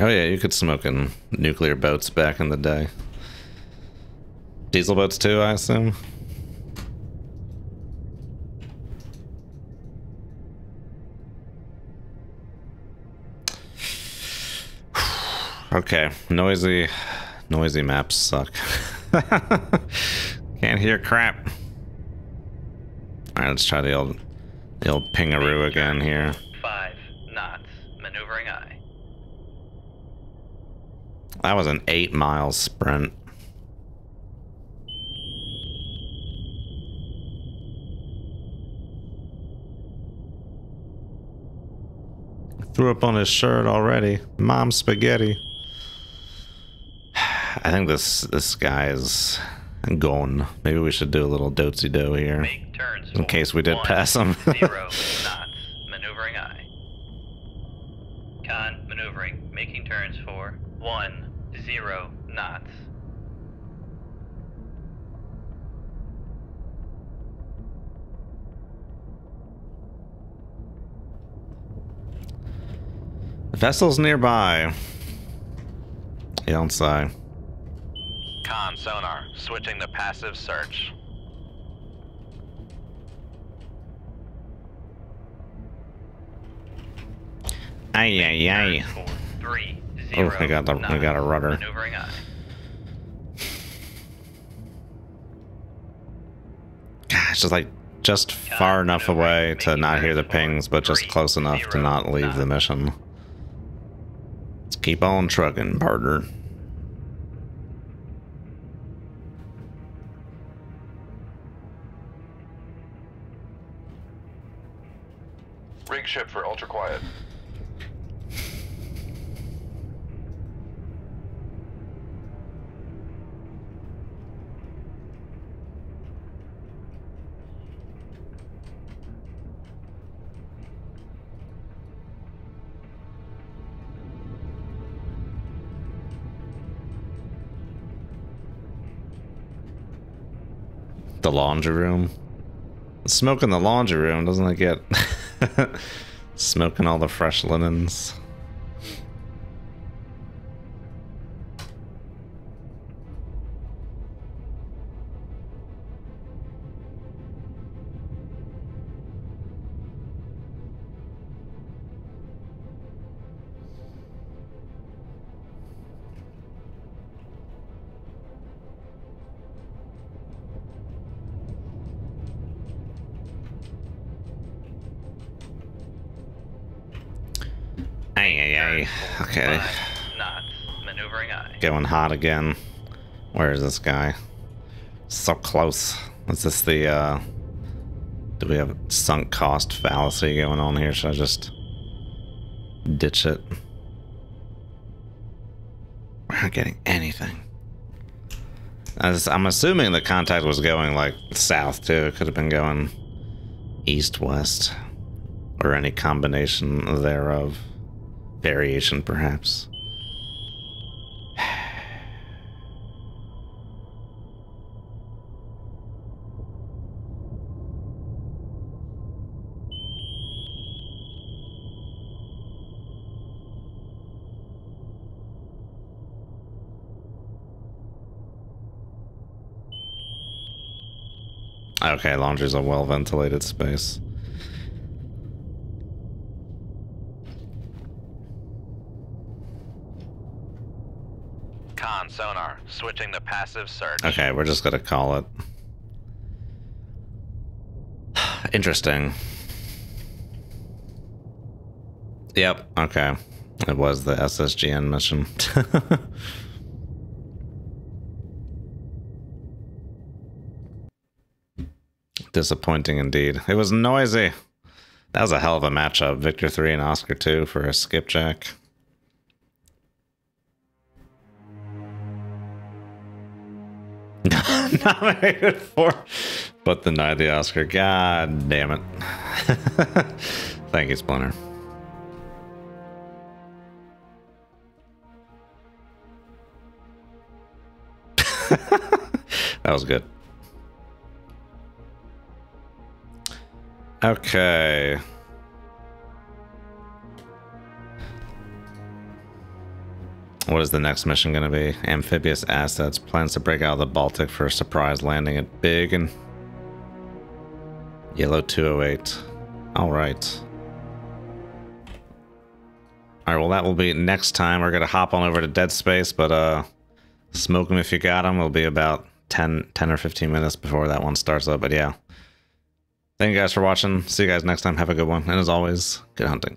Oh yeah, you could smoke in nuclear boats back in the day. Diesel boats too, I assume? Okay, noisy maps suck. Can't hear crap. Alright, let's try the old pingaroo again here. 5 knots. Maneuvering eye. That was an 8-mile sprint. Threw up on his shirt already. Mom spaghetti. I think this guy is gone. Maybe we should do a little dotsy-do here. Make turns in case we did 1, pass him. 0 knots. Maneuvering eye. Con maneuvering. Making turns for 1, 0 knots. Vessels nearby. You don't say. Con sonar, switching to passive search. Ay ay ay. Turns for 3, Oh, 0 we got a rudder. Maneuvering eye. Gosh, just far enough away to not hear the pings, but just close enough to not leave the mission. Let's keep on trucking, partner. Rig ship for ultra quiet. The laundry room. Smoke in the laundry room, doesn't it get smoking all the fresh linens? Okay. 5 knots. Maneuvering eye. Going hot again. Where is this guy? So close. Is this the, do we have sunk cost fallacy going on here? Should I just ditch it? We're not getting anything. I'm assuming the contact was going, like, south, too. It could have been going east-west. Or any combination thereof. Variation, perhaps. Okay, laundry's a well-ventilated space. Con sonar, switching to passive search. Okay, we're just gonna call it. Interesting. Yep, okay. It was the SSGN mission. Disappointing indeed. It was noisy. That was a hell of a matchup. Victor 3 and Oscar 2 for a Skipjack. Nominated for, but denied the Oscar. God damn it. Thank you, Splinter. That was good. Okay. What is the next mission going to be? Amphibious assets. Plans to break out of the Baltic for a surprise landing at Big and Yellow 208. Alright. Alright, well that will be next time. We're going to hop on over to Dead Space, but smoke them if you got them. It'll be about 10 or 15 minutes before that one starts up, but yeah. Thank you guys for watching. See you guys next time. Have a good one. And as always, good hunting.